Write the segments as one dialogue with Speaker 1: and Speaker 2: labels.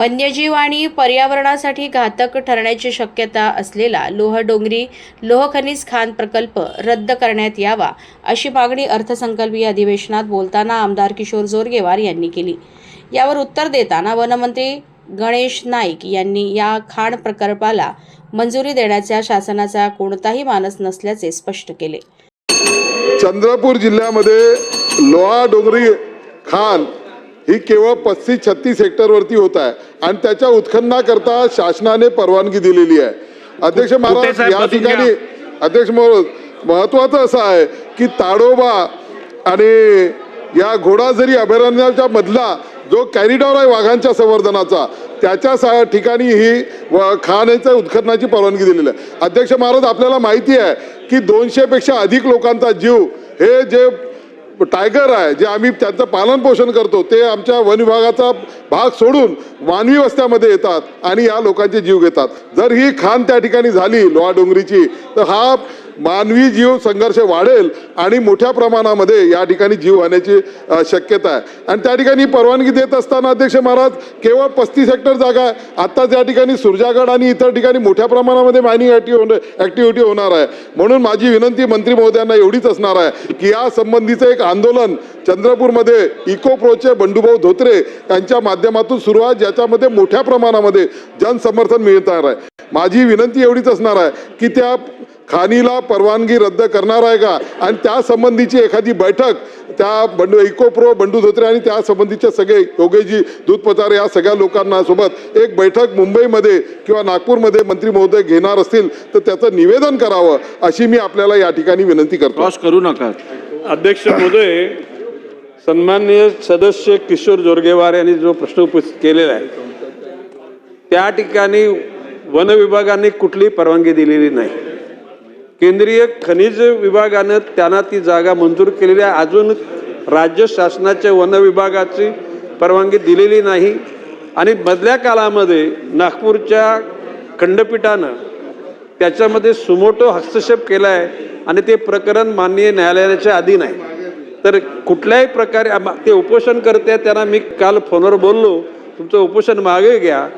Speaker 1: वन्यजीव आणि पर्यावरणासाठी घातक ठरण्याची शक्यता असलेला लोहडोंगरी लोह खनिज खाण प्रकल्प रद्द करण्यात यावा अशी मागणी अर्थसंकल्पीय अधिवेशनात बोलताना आमदार किशोर जोरगेवार यांनी केली। यावर उत्तर देताना वनमंत्री गणेश नाईक यांनी या खाण प्रकल्पाला मंजुरी देण्याचा शासनाचा कोणताही मानस नसल्याचे स्पष्ट केले।
Speaker 2: चंद्रपूर जिल्ह्यामध्ये लोहाडोंगरी खाण ही केवळ 35-36 हेक्टरवरती होत आहे आणि त्याच्या उत्खननाकरता शासनाने परवानगी दिलेली आहे। अध्यक्ष महाराज, या ठिकाणी अध्यक्ष महत्त्वाचं असं आहे की ताडोबा आणि या घोडाझरी अभयारण्याच्या मधला जो कॅरिडॉर आहे वाघांच्या संवर्धनाचा, त्याच्या ठिकाणी ही खाणीच्या उत्खननाची परवानगी दिलेली आहे। अध्यक्ष महाराज, आपल्याला माहिती आहे की 200 पेक्षा अधिक लोकांचा जीव हे जे टायगर आहे, जे आम्ही त्यांचं पालन पोषण करतो, ते आमच्या वन विभागाचा भाग सोडून मानवी वस्त्यामध्ये येतात आणि या लोकांचे जीव घेतात। जर ही खाण त्या ठिकाणी झाली लोहाडोंगरीची, तर हा मानवी जीव संघर्ष वाढेल आणि मोठ्या प्रमाणामध्ये या ठिकाणी जीव होण्याची शक्यता आहे। आणि त्या ठिकाणी परवानगी देत असताना अध्यक्ष महाराज केवळ 35 हेक्टर जागा आहे। आता त्या ठिकाणी सुरजागड आणि इतर ठिकाणी मोठ्या प्रमाणामध्ये मायनिंग ॲक्टिव्हिटी होणार आहे। म्हणून माझी विनंती मंत्री महोदयांना एवढीच असणार आहे की या संबंधीचं एक आंदोलन चंद्रपूरमध्ये इकोप्रोचे बंडूभाऊ धोत्रे यांच्या माध्यमातून सुरू आहे, ज्याच्यामध्ये मोठ्या प्रमाणामध्ये जनसमर्थन मिळणार आहे। माझी विनंती एवढीच असणार आहे की त्या खाणीला परवानगी रद्द करणार आहे का, आणि त्या संबंधीची एखादी बैठक त्या इकोप्रो बंडू धोत्रे आणि त्या संबंधीचे सगळे योगेजी दूधपचारे या सगळ्या लोकांना सोबत एक बैठक मुंबईमध्ये किंवा नागपूरमध्ये मंत्री महोदय घेणार असतील तर त्याचं निवेदन करावं अशी मी आपल्याला या ठिकाणी विनंती करतो।
Speaker 3: क्रॉस करू नका।
Speaker 4: अध्यक्ष महोदय, सन्माननीय सदस्य किशोर जोरगेवार यांनी जो प्रश्न उपस्थित केलेला आहे त्या ठिकाणी वन विभागाने कुठली परवानगी दिलेली नाही। केंद्रीय खनिज विभागाने त्यांना ती जागा मंजूर केलेली आहे। अजून राज्य शासनाच्या वन विभागाची परवानगी दिलेली नाही आणि मधल्या काळामध्ये नागपूरच्या खंडपीठानं त्याच्यामध्ये सुमोटो हस्तक्षेप केला आहे आणि ते प्रकरण माननीय न्यायालयाच्या अधीन आहे। तर कुठल्याही प्रकारे ते उपोषण करते, त्यांना मी काल फोनवर बोललो, तुमचं उपोषण मागे घ्या,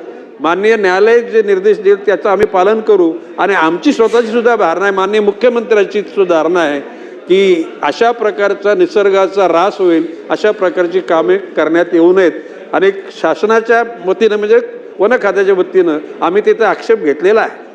Speaker 4: माननीय न्यायालय जे निर्देश देईल त्याचं आम्ही पालन करू। आणि आमची स्वतःची सुद्धा धारणा आहे, माननीय मुख्यमंत्र्यांची सुद्धा धारणा आहे की अशा प्रकारचा निसर्गाचा ऱ्हास होईल अशा प्रकारची कामे करण्यात येऊ नयेत। आणि शासनाच्या वतीनं म्हणजे वन खात्याच्या वतीनं आम्ही तिथे आक्षेप घेतलेला आहे।